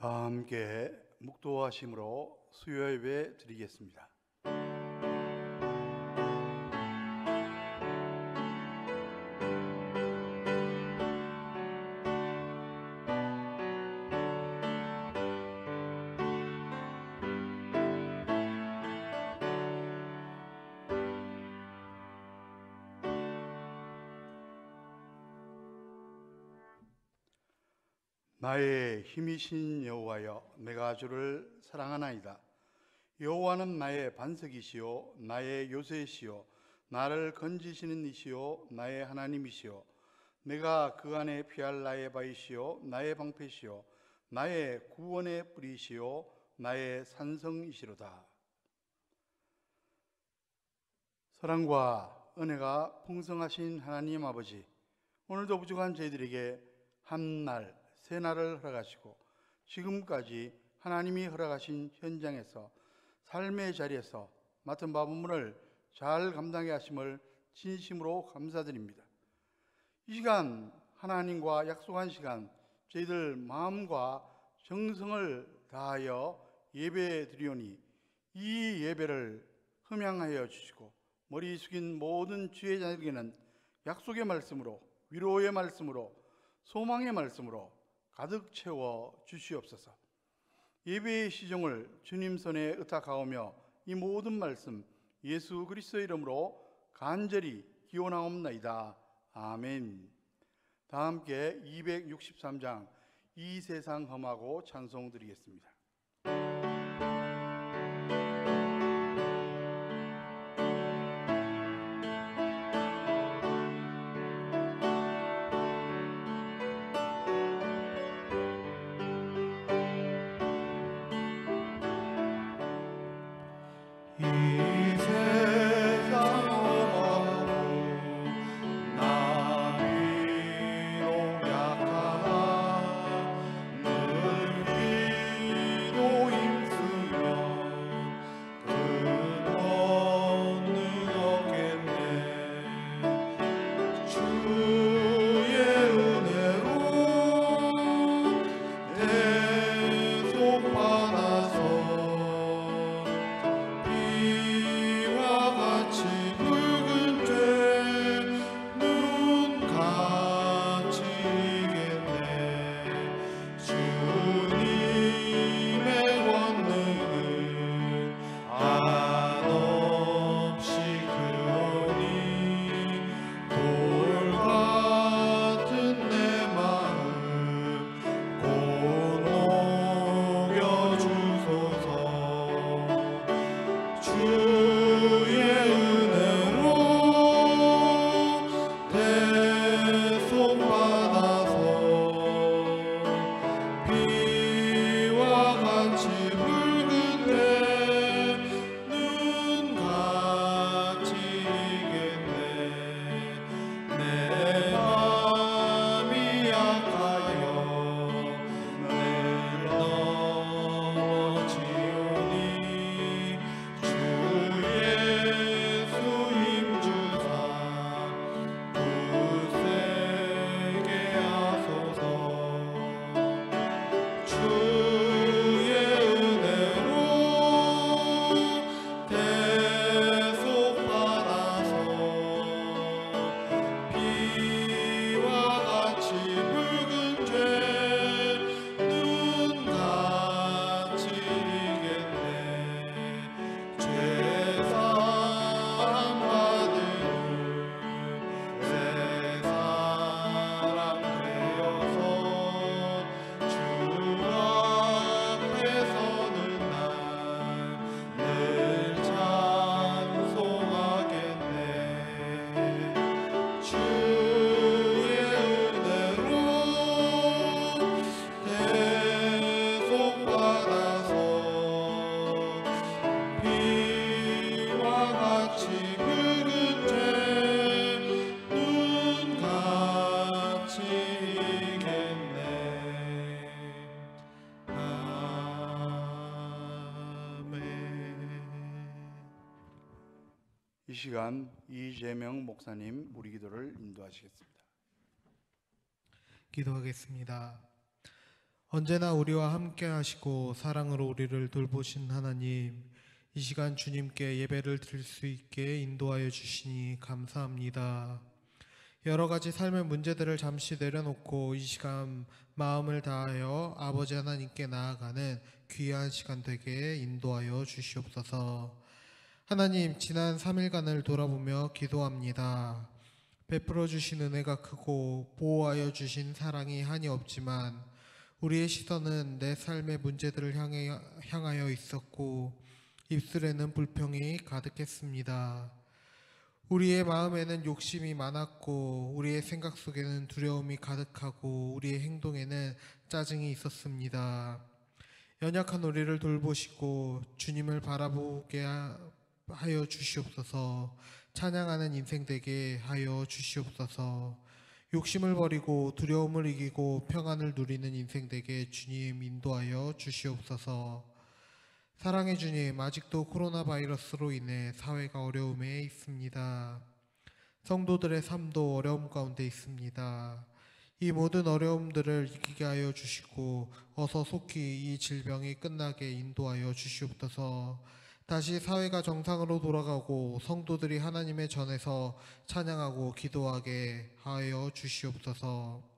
다 함께 묵도하심으로 수요 예배 드리겠습니다. 나의 힘이신 여호와여, 내가 주를 사랑하나이다. 여호와는 나의 반석이시요 나의 요새시요 나를 건지시는 이시요 나의 하나님이시요 내가 그 안에 피할 나의 바위시요 나의 방패시요 나의 구원의 뿌리시요 나의 산성이시로다. 사랑과 은혜가 풍성하신 하나님 아버지, 오늘도 부족한 저희들에게 한 날, 새 날을 허락하시고 지금까지 하나님이 허락하신 현장에서 삶의 자리에서 맡은 바분을 잘 감당해 하심을 진심으로 감사드립니다. 이 시간 하나님과 약속한 시간, 저희들 마음과 정성을 다하여 예배 드리오니 이 예배를 흠양하여 주시고 머리 숙인 모든 주의 자에게는 약속의 말씀으로, 위로의 말씀으로, 소망의 말씀으로 가득 채워 주시옵소서. 예배의 시종을 주님 손에 의탁하오며 이 모든 말씀 예수 그리스도의 이름으로 간절히 기원하옵나이다. 아멘. 다 함께 263장 이 세상 험하고 찬송 드리겠습니다. 이 시간 이재명 목사님 우리 기도를 인도하시겠습니다. 기도하겠습니다. 언제나 우리와 함께 하시고 사랑으로 우리를 돌보신 하나님, 이 시간 주님께 예배를 드릴 수 있게 인도하여 주시니 감사합니다. 여러 가지 삶의 문제들을 잠시 내려놓고 이 시간 마음을 다하여 아버지 하나님께 나아가는 귀한 시간 되게 인도하여 주시옵소서. 하나님, 지난 3일간을 돌아보며 기도합니다. 베풀어 주신 은혜가 크고 보호하여 주신 사랑이 한이 없지만 우리의 시선은 내 삶의 문제들을 향하여 있었고 입술에는 불평이 가득했습니다. 우리의 마음에는 욕심이 많았고 우리의 생각 속에는 두려움이 가득하고 우리의 행동에는 짜증이 있었습니다. 연약한 우리를 돌보시고 주님을 바라보게 하여 주시옵소서. 찬양하는 인생 되게 하여 주시옵소서. 욕심을 버리고 두려움을 이기고 평안을 누리는 인생 되게 주님 인도하여 주시옵소서. 사랑의 주님, 아직도 코로나 바이러스로 인해 사회가 어려움에 있습니다. 성도들의 삶도 어려움 가운데 있습니다. 이 모든 어려움들을 이기게 하여 주시고 어서 속히 이 질병이 끝나게 인도하여 주시옵소서. 다시 사회가 정상으로 돌아가고 성도들이 하나님의 전에서 찬양하고 기도하게 하여 주시옵소서.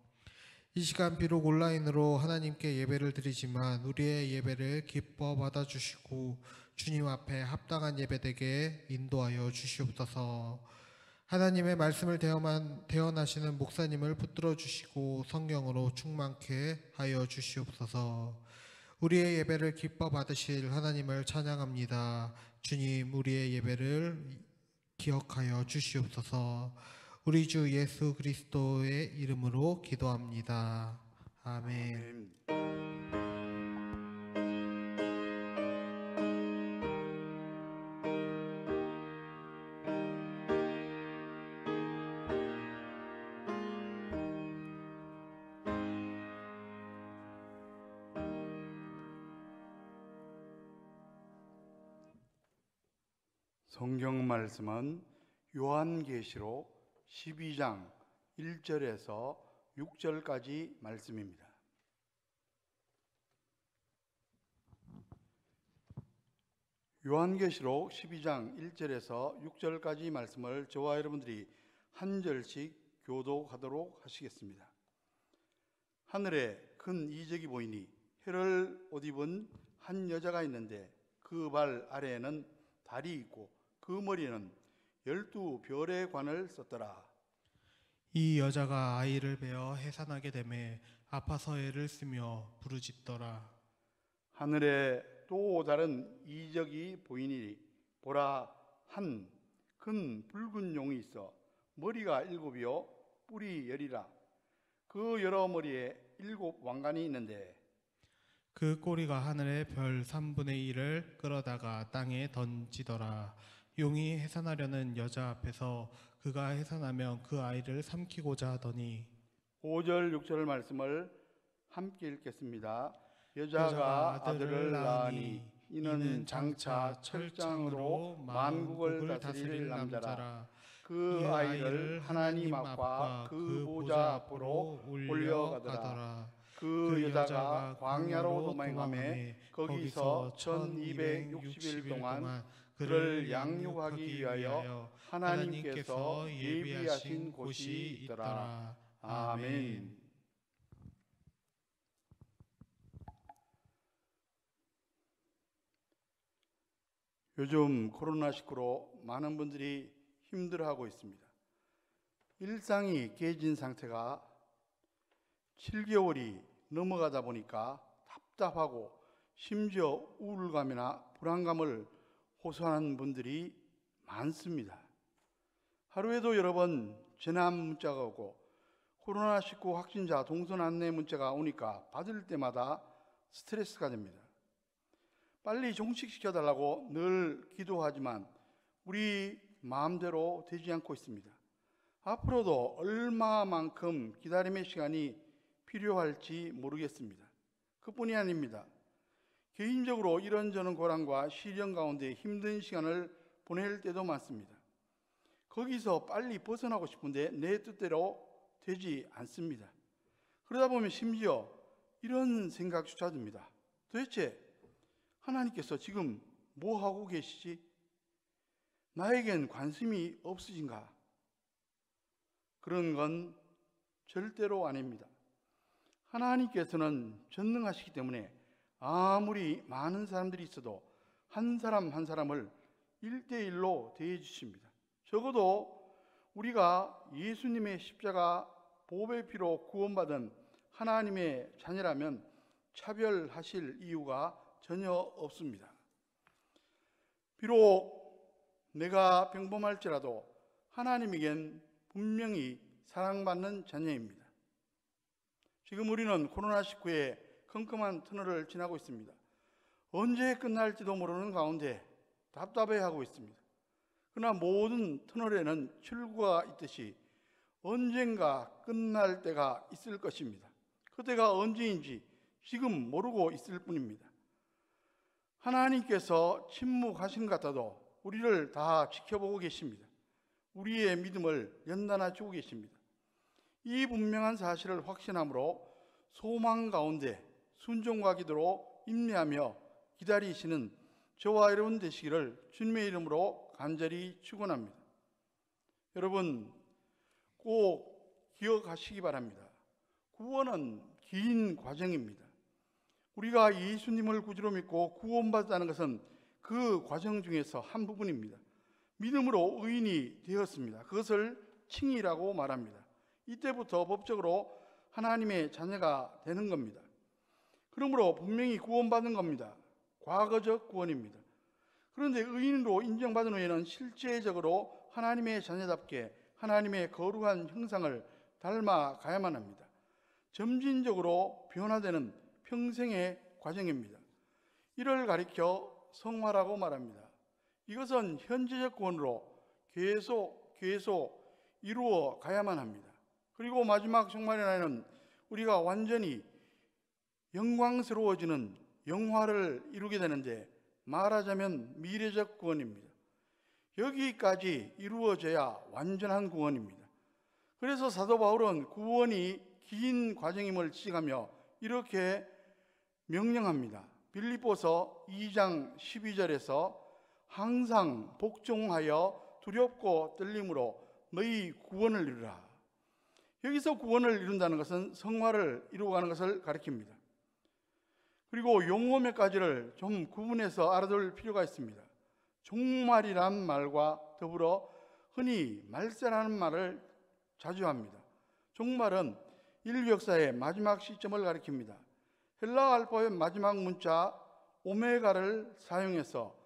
이 시간 비록 온라인으로 하나님께 예배를 드리지만 우리의 예배를 기뻐 받아주시고 주님 앞에 합당한 예배되게 인도하여 주시옵소서. 하나님의 말씀을 대언하시는 목사님을 붙들어 주시고 성령으로 충만케 하여 주시옵소서. 우리의 예배를 기뻐 받으실 하나님을 찬양합니다. 주님, 우리의 예배를 기억하여 주시옵소서. 우리 주 예수 그리스도의 이름으로 기도합니다. 아멘. 성경 말씀은 요한계시록 12장 1절에서 6절까지 말씀입니다. 요한계시록 12장 1절에서 6절까지 말씀을 저와 여러분들이 한 절씩 교독하도록 하시겠습니다. 하늘에 큰 이적이 보이니 혈을 옷 입은 한 여자가 있는데 그 발 아래에는 달이 있고 그 머리에는 12별의 관을 썼더라. 이 여자가 아이를 베어 해산하게 되매 아파서 애를 쓰며 부르짖더라. 하늘에 또 다른 이적이 보이니 보라, 한 큰 붉은 용이 있어 머리가 7이요 뿔이 10이라. 그 여러 머리에 7 왕관이 있는데 그 꼬리가 하늘의 별 3분의 1을 끌어다가 땅에 던지더라. 용이 해산하려는 여자 앞에서 그가 해산하면 그 아이를 삼키고자 하더니 5절 6절 말씀을 함께 읽겠습니다. 여자가 아들을 낳으니 이는 장차 철장으로 만국을 다스릴 남자라. 그 아이를 하나님 앞과 그 보좌 앞으로 올려가더라. 그 여자가 광야로 도망하며 거기서 1260일 동안 그를 양육하기 위하여 하나님께서 예비하신 곳이 있더라. 아멘. 요즘 코로나19로 많은 분들이 힘들어하고 있습니다. 일상이 깨진 상태가 7개월이 넘어가다 보니까 답답하고 심지어 우울감이나 불안감을 호소하는 분들이 많습니다. 하루에도 여러 번 재난 문자가 오고 코로나19 확진자 동선 안내 문자가 오니까 받을 때마다 스트레스가 됩니다. 빨리 종식시켜달라고 늘 기도하지만 우리 마음대로 되지 않고 있습니다. 앞으로도 얼마만큼 기다림의 시간이 필요할지 모르겠습니다. 그뿐이 아닙니다. 개인적으로 이런저런 고난과 시련 가운데 힘든 시간을 보낼 때도 많습니다. 거기서 빨리 벗어나고 싶은데 내 뜻대로 되지 않습니다. 그러다 보면 심지어 이런 생각조차 듭니다. 도대체 하나님께서 지금 뭐 하고 계시지? 나에겐 관심이 없으신가? 그런 건 절대로 아닙니다. 하나님께서는 전능하시기 때문에 아무리 많은 사람들이 있어도 한 사람 한 사람을 1대1로 대해 주십니다. 적어도 우리가 예수님의 십자가 보배의 피로 구원받은 하나님의 자녀라면 차별하실 이유가 전혀 없습니다. 비록 내가 평범할지라도 하나님에겐 분명히 사랑받는 자녀입니다. 지금 우리는 코로나19의 컴컴한 터널을 지나고 있습니다. 언제 끝날지도 모르는 가운데 답답해하고 있습니다. 그러나 모든 터널에는 출구가 있듯이 언젠가 끝날 때가 있을 것입니다. 그때가 언제인지 지금 모르고 있을 뿐입니다. 하나님께서 침묵하신 것 같아도 우리를 다 지켜보고 계십니다. 우리의 믿음을 연단해 주고 계십니다. 이 분명한 사실을 확신함으로 소망 가운데 순종과 기도로 인내하며 기다리시는 저와 여러분 되시기를 주님의 이름으로 간절히 축원합니다. 여러분 꼭 기억하시기 바랍니다. 구원은 긴 과정입니다. 우리가 예수님을 구주로 믿고 구원받았다는 것은 그 과정 중에서 한 부분입니다. 믿음으로 의인이 되었습니다. 그것을 칭의라고 말합니다. 이때부터 법적으로 하나님의 자녀가 되는 겁니다. 그러므로 분명히 구원받은 겁니다. 과거적 구원입니다. 그런데 의인으로 인정받은 후에는 실제적으로 하나님의 자녀답게 하나님의 거룩한 형상을 닮아가야만 합니다. 점진적으로 변화되는 평생의 과정입니다. 이를 가리켜 성화라고 말합니다. 이것은 현재적 구원으로 계속 이루어 가야만 합니다. 그리고 마지막 종말의 날에는 우리가 완전히 영광스러워지는 영화를 이루게 되는데 말하자면 미래적 구원입니다. 여기까지 이루어져야 완전한 구원입니다. 그래서 사도 바울은 구원이 긴 과정임을 지적하며 이렇게 명령합니다. 빌립보서 2장 12절에서 항상 복종하여 두렵고 떨림으로 너희 구원을 이루라. 여기서 구원을 이룬다는 것은 성화를 이루어가는 것을 가리킵니다. 그리고 용어 몇 가지를 좀 구분해서 알아둘 필요가 있습니다. 종말이란 말과 더불어 흔히 말세라는 말을 자주 합니다. 종말은 인류 역사의 마지막 시점을 가리킵니다. 헬라 알파벳 마지막 문자 오메가를 사용해서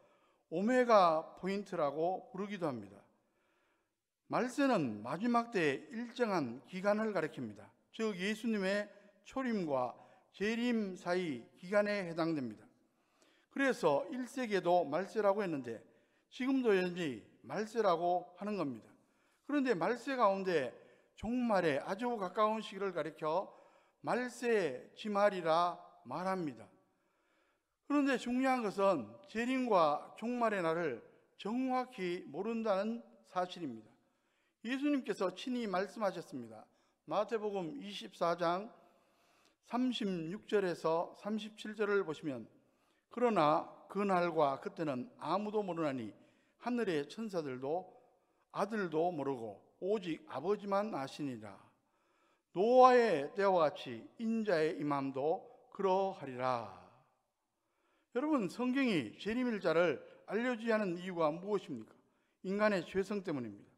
오메가 포인트라고 부르기도 합니다. 말세는 마지막 때의 일정한 기간을 가리킵니다. 즉 예수님의 초림과 재림 사이 기간에 해당됩니다. 그래서 1세기에도 말세라고 했는데 지금도 여전히 말세라고 하는 겁니다. 그런데 말세 가운데 종말에 아주 가까운 시기를 가리켜 말세 지말이라 말합니다. 그런데 중요한 것은 재림과 종말의 날을 정확히 모른다는 사실입니다. 예수님께서 친히 말씀하셨습니다. 마태복음 24장 36절에서 37절을 보시면 그러나 그 날과 그때는 아무도 모르나니 하늘의 천사들도 아들도 모르고 오직 아버지만 아시니라. 노아의 때와 같이 인자의 임함도 그러하리라. 여러분 성경이 재림일자를 알려주지 않은 이유가 무엇입니까? 인간의 죄성 때문입니다.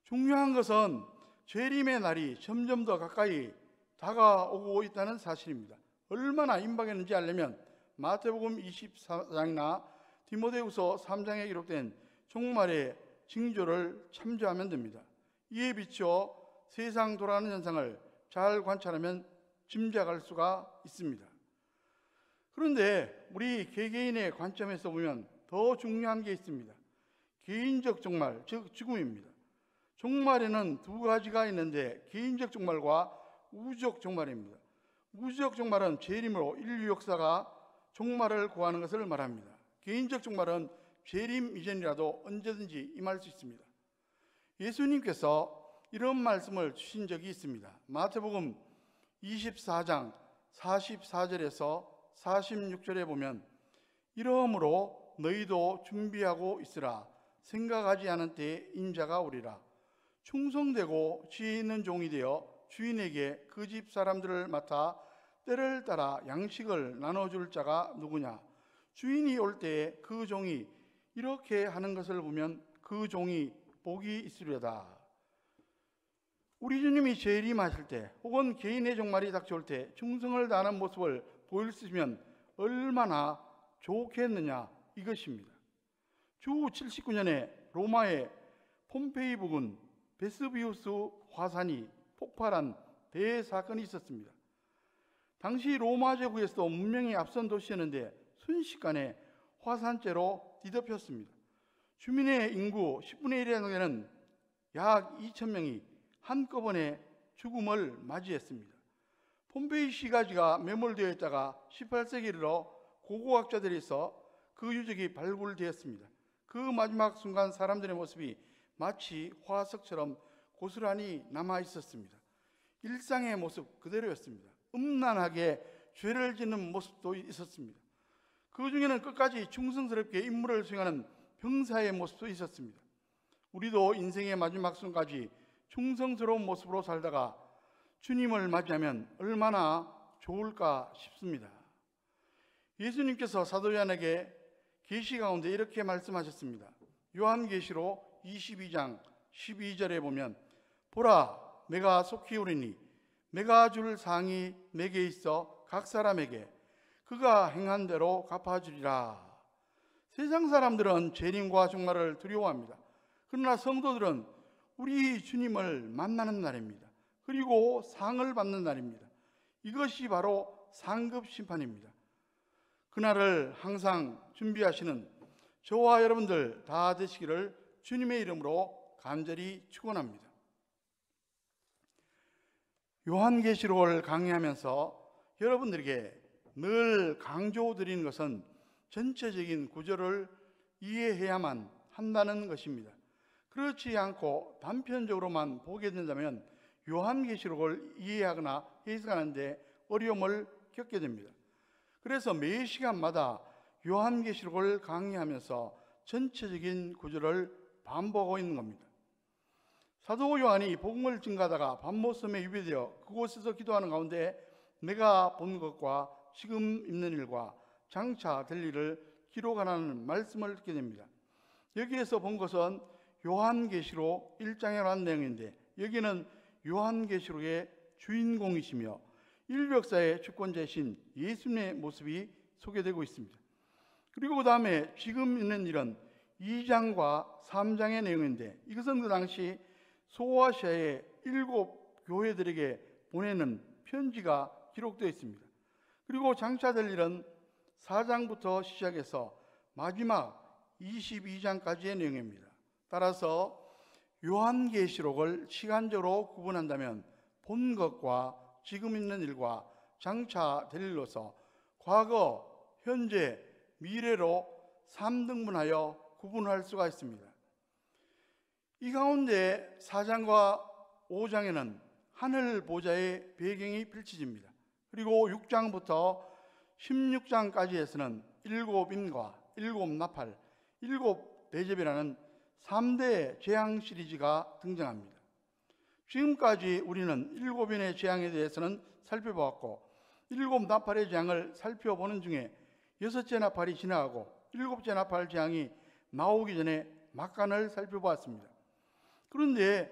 중요한 것은 재림의 날이 점점 더 가까이 다가오고 있다는 사실입니다. 얼마나 임박했는지 알려면 마태복음 24장이나 디모데후서 3장에 기록된 종말의 징조를 참조하면 됩니다. 이에 비추어 세상 돌아가는 현상을 잘 관찰하면 짐작할 수가 있습니다. 그런데 우리 개개인의 관점에서 보면 더 중요한 게 있습니다. 개인적 종말, 즉 죽음입니다. 종말에는 두 가지가 있는데 개인적 종말과 우주적 종말입니다. 우주적 종말은 재림으로 인류 역사가 종말을 구하는 것을 말합니다. 개인적 종말은 재림 이전이라도 언제든지 임할 수 있습니다. 예수님께서 이런 말씀을 주신 적이 있습니다. 마태복음 24장 44절에서 46절에 보면 이러므로 너희도 준비하고 있으라. 생각하지 않은 때에 인자가 오리라. 충성되고 지혜 있는 종이 되어 주인에게 그 집 사람들을 맡아 때를 따라 양식을 나눠줄 자가 누구냐? 주인이 올 때에 그 종이 이렇게 하는 것을 보면 그 종이 복이 있으려다. 우리 주님이 재림하실 때 혹은 개인의 종말이 닥쳐올 때 충성을 다하는 모습을 보일 수 있으면 얼마나 좋겠느냐 이것입니다. 주 79년에 로마의 폼페이 부근 베스비우스 화산이 폭발한 대사건이 있었습니다. 당시 로마 제국에서도 문명이 앞선 도시였는데 순식간에 화산재로 뒤덮였습니다. 주민의 인구 10분의 1에 되는 약 2,000명이 한꺼번에 죽음을 맞이했습니다. 폼페이 시가지가 매몰되어 있다가 18세기에 이르러 고고학자들에서 그 유적이 발굴되었습니다. 그 마지막 순간 사람들의 모습이 마치 화석처럼 고스란히 남아 있었습니다. 일상의 모습 그대로였습니다. 음란하게 죄를 짓는 모습도 있었습니다. 그 중에는 끝까지 충성스럽게 임무를 수행하는 병사의 모습도 있었습니다. 우리도 인생의 마지막 순간까지 충성스러운 모습으로 살다가 주님을 맞이하면 얼마나 좋을까 싶습니다. 예수님께서 사도 요한에게 계시 가운데 이렇게 말씀하셨습니다. 요한계시록 22장 12절에 보면 보라 내가 속히 오리니 내가 줄 상이 내게 있어 각 사람에게 그가 행한 대로 갚아주리라. 세상 사람들은 재림과 종말을 두려워합니다. 그러나 성도들은 우리 주님을 만나는 날입니다. 그리고 상을 받는 날입니다. 이것이 바로 상급 심판입니다. 그날을 항상 준비하시는 저와 여러분들 다 되시기를 주님의 이름으로 간절히 축원합니다. 요한계시록을 강의하면서 여러분들에게 늘 강조드리는 것은 전체적인 구절을 이해해야만 한다는 것입니다. 그렇지 않고 단편적으로만 보게 된다면 요한계시록을 이해하거나 해석하는데 어려움을 겪게 됩니다. 그래서 매 시간마다 요한계시록을 강의하면서 전체적인 구절을 반복하고 있는 겁니다. 사도 요한이 복음을 증가하다가 밤모섬에 유배되어 그곳에서 기도하는 가운데 내가 본 것과 지금 있는 일과 장차 될 일을 기록하라는 말씀을 듣게 됩니다. 여기에서 본 것은 요한계시록 1장에 관한 내용인데 여기는 요한계시록의 주인공이시며 인류역사의 주권자이신 예수님의 모습이 소개되고 있습니다. 그리고 그 다음에 지금 있는 일은 2장과 3장의 내용인데 이것은 그 당시 소아시아의 7 교회들에게 보내는 편지가 기록되어 있습니다. 그리고 장차 될 일은 4장부터 시작해서 마지막 22장까지의 내용입니다. 따라서 요한계시록을 시간적으로 구분한다면 본 것과 지금 있는 일과 장차 될 일로서 과거, 현재, 미래로 3등분하여 구분할 수가 있습니다. 이 가운데 4장과 5장에는 하늘 보좌의 배경이 펼쳐집니다. 그리고 6장부터 16장까지에서는 7임과 7나팔, 7대접이라는 3대 재앙 시리즈가 등장합니다. 지금까지 우리는 7인의 재앙에 대해서는 살펴보았고 7나팔의 재앙을 살펴보는 중에 6째 나팔이 지나가고 7째 나팔 재앙이 나오기 전에 막간을 살펴보았습니다. 그런데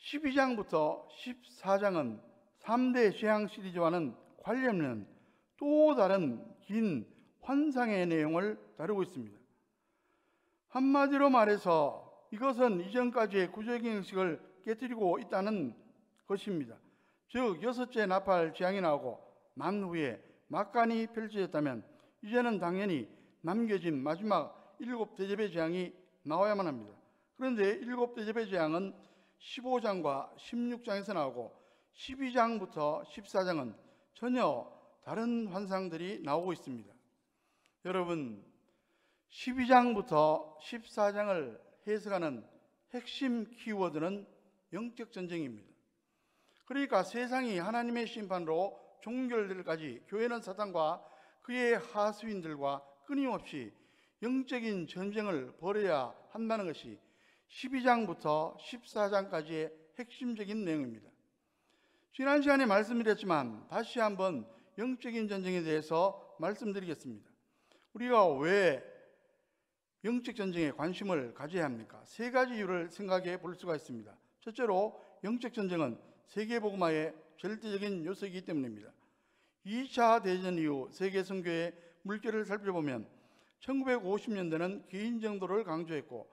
12장부터 14장은 3대 재앙 시리즈와는 관련 있는 또 다른 긴 환상의 내용을 다루고 있습니다. 한마디로 말해서 이것은 이전까지의 구조적인 형식을 깨뜨리고 있다는 것입니다. 즉 6째 나팔 재앙이 나오고 난 후에 막간이 펼쳐졌다면 이제는 당연히 남겨진 마지막 7대접의 재앙이 나와야만 합니다. 그런데 7대접의 재앙은 15장과 16장에서 나오고 12장부터 14장은 전혀 다른 환상들이 나오고 있습니다. 여러분 12장부터 14장을 해석하는 핵심 키워드는 영적 전쟁입니다. 그러니까 세상이 하나님의 심판으로 종결들까지 교회는 사탄과 그의 하수인들과 끊임없이 영적인 전쟁을 벌여야 한다는 것이 12장부터 14장까지의 핵심적인 내용입니다. 지난 시간에 말씀드렸지만 다시 한번 영적인 전쟁에 대해서 말씀드리겠습니다. 우리가 왜 영적 전쟁에 관심을 가져야 합니까? 세 가지 이유를 생각해 볼 수가 있습니다. 첫째로 영적 전쟁은 세계복음화의 절대적인 요소이기 때문입니다. 2차 대전 이후 세계 선교의 물결을 살펴보면 1950년대는 개인 정도를 강조했고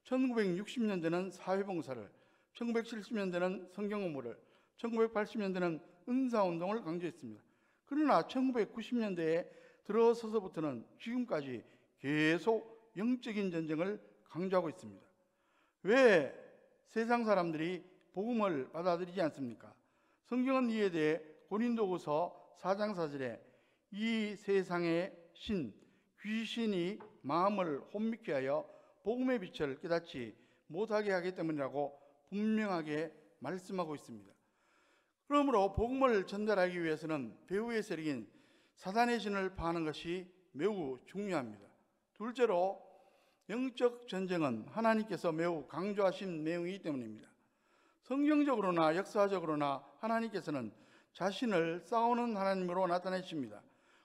1960년대는 사회봉사를, 1970년대는 성경 공부를, 1980년대는 은사운동을 강조했습니다. 그러나 1990년대에 들어서서부터는 지금까지 계속 영적인 전쟁을 강조하고 있습니다. 왜 세상 사람들이 복음을 받아들이지 않습니까? 성경은 이에 대해 고린도후서 4장 4절에 이 세상의 신, 귀신이 마음을 혼미케 하여 복음의 빛을 깨닫지 못하게 하기 때문이라고 분명하게 말씀하고 있습니다. 그러므로 복음을 전달하기 위해서는 배후의 세력인 사단의 진을 파하는 것이 매우 중요합니다. 둘째로 영적 전쟁은 하나님께서 매우 강조하신 내용이기 때문입니다. 성경적으로나 역사적으로나 하나님께서는 자신을 싸우는 하나님으로 나타내십니다.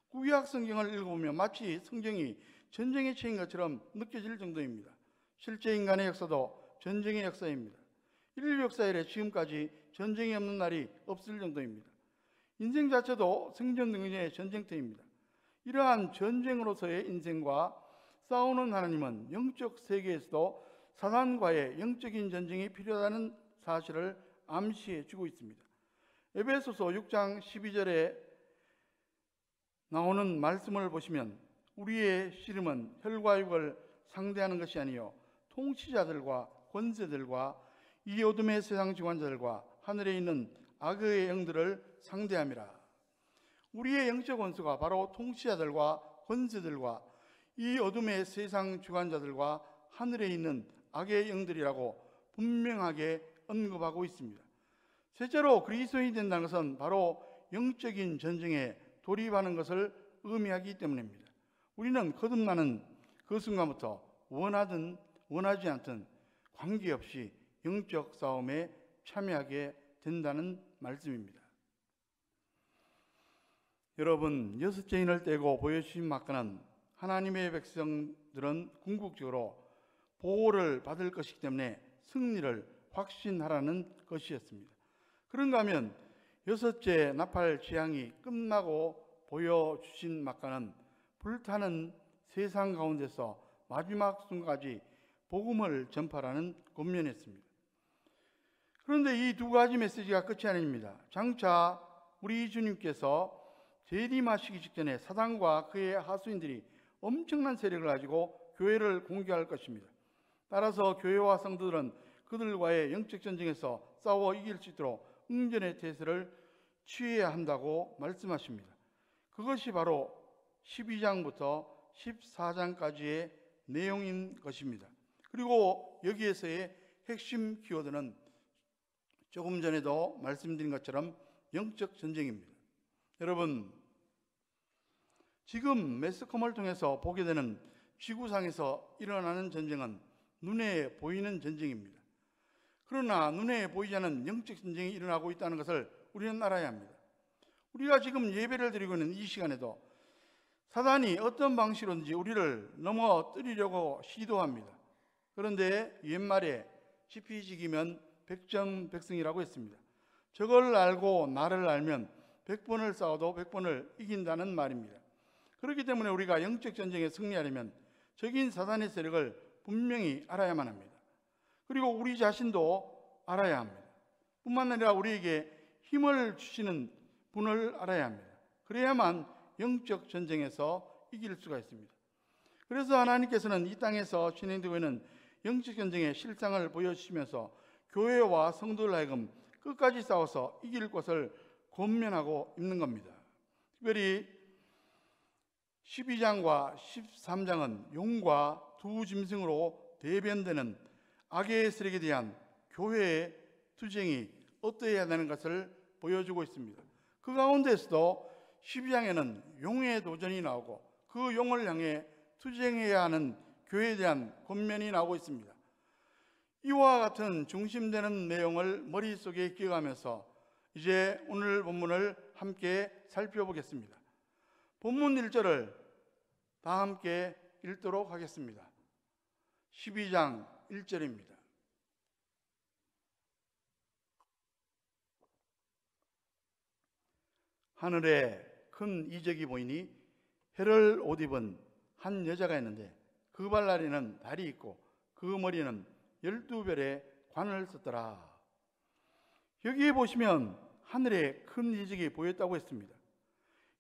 구약 성경을 읽어보면 마치 성경이 전쟁의 책인 것처럼 느껴질 정도입니다. 실제 인간의 역사도 전쟁의 역사입니다. 인류 역사 이래 지금까지 전쟁이 없는 날이 없을 정도입니다. 인생 자체도 생존 능력의 전쟁터입니다. 이러한 전쟁으로서의 인생과 싸우는 하나님은 영적 세계에서도 사단과의 영적인 전쟁이 필요하다는 사실을 암시해 주고 있습니다. 에베소서 6장 12절에 나오는 말씀을 보시면 우리의 씨름은 혈과 육을 상대하는 것이 아니요 통치자들과 권세들과 이 어둠의 세상 주관자들과 하늘에 있는 악의 영들을 상대함이라. 우리의 영적 원수가 바로 통치자들과 권세들과 이 어둠의 세상 주관자들과 하늘에 있는 악의 영들이라고 분명하게 언급하고 있습니다. 셋째로 그리스도인이 된다는 것은 바로 영적인 전쟁에 돌입하는 것을 의미하기 때문입니다. 우리는 거듭나는 그 순간부터 원하든 원하지 않든 관계없이 영적 싸움에 참여하게 된다는 말씀입니다. 여러분, 여섯째 인을 떼고 보여주신 막간은 하나님의 백성들은 궁극적으로 보호를 받을 것이기 때문에 승리를 확신하라는 것이었습니다. 그런가 하면 여섯째 나팔 재앙이 끝나고 보여주신 막간은 불타는 세상 가운데서 마지막 순간까지 복음을 전파라는 권면이었습니다. 그런데 이 두 가지 메시지가 끝이 아닙니다. 장차 우리 주님께서 재림하시기 직전에 사단과 그의 하수인들이 엄청난 세력을 가지고 교회를 공격할 것입니다. 따라서 교회와 성도들은 그들과의 영적 전쟁에서 싸워 이길 수 있도록 응전의 태세를 취해야 한다고 말씀하십니다. 그것이 바로 12장부터 14장까지의 내용인 것입니다. 그리고 여기에서의 핵심 키워드는 조금 전에도 말씀드린 것처럼 영적 전쟁입니다. 여러분, 지금 매스컴을 통해서 보게 되는 지구상에서 일어나는 전쟁은 눈에 보이는 전쟁입니다. 그러나 눈에 보이지 않는 영적 전쟁이 일어나고 있다는 것을 우리는 알아야 합니다. 우리가 지금 예배를 드리고 있는 이 시간에도 사단이 어떤 방식으로든지 우리를 넘어뜨리려고 시도합니다. 그런데 옛말에 지피지기면 백전백승이라고 했습니다. 저걸 알고 나를 알면 100번을 싸워도 100번을 이긴다는 말입니다. 그렇기 때문에 우리가 영적 전쟁에 승리하려면 적인 사단의 세력을 분명히 알아야만 합니다. 그리고 우리 자신도 알아야 합니다. 뿐만 아니라 우리에게 힘을 주시는 분을 알아야 합니다. 그래야만 영적 전쟁에서 이길 수가 있습니다. 그래서 하나님께서는 이 땅에서 진행되고 있는 영적 전쟁의 실상을 보여주시면서 교회와 성도를 하여금 끝까지 싸워서 이길 것을 권면하고 있는 겁니다. 특별히 12장과 13장은 용과 두 짐승으로 대변되는 악의 세력에 대한 교회의 투쟁이 어떠해야 하는 것을 보여주고 있습니다. 그 가운데서도 12장에는 용의 도전이 나오고 그 용을 향해 투쟁해야 하는 교회에 대한 권면이 나오고 있습니다. 이와 같은 중심되는 내용을 머릿속에 기억하면서 이제 오늘 본문을 함께 살펴보겠습니다. 본문 1절을 다 함께 읽도록 하겠습니다. 12장 1절입니다. 하늘에 큰 이적이 보이니 해를 옷 입은 한 여자가 있는데 그 발라리는 달이 있고 그 머리는 12별의 관을 썼더라. 여기에 보시면 하늘에 큰 이적이 보였다고 했습니다.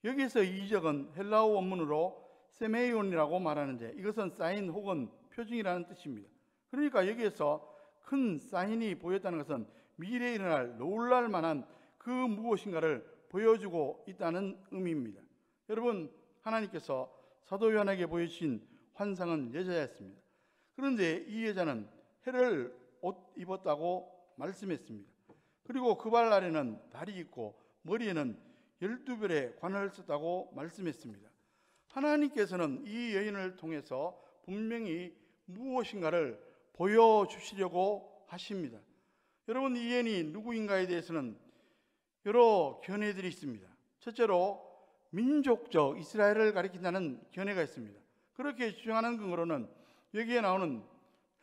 여기서 이적은 헬라어 원문으로 세메이온이라고 말하는데 이것은 사인 혹은 표징이라는 뜻입니다. 그러니까 여기에서 큰 사인이 보였다는 것은 미래에 일어날 놀랄 만한 그 무엇인가를 보여주고 있다는 의미입니다. 여러분, 하나님께서 사도 요한에게 보여주신 환상은 여자였습니다. 그런데 이 여자는 해를 옷 입었다고 말씀했습니다. 그리고 그 발 아래는 달이 있고 머리에는 12별의 관을 썼다고 말씀했습니다. 하나님께서는 이 여인을 통해서 분명히 무엇인가를 보여주시려고 하십니다. 여러분, 이 여인이 누구인가에 대해서는 여러 견해들이 있습니다. 첫째로 민족적 이스라엘을 가리킨다는 견해가 있습니다. 그렇게 주장하는 근거로는 여기에 나오는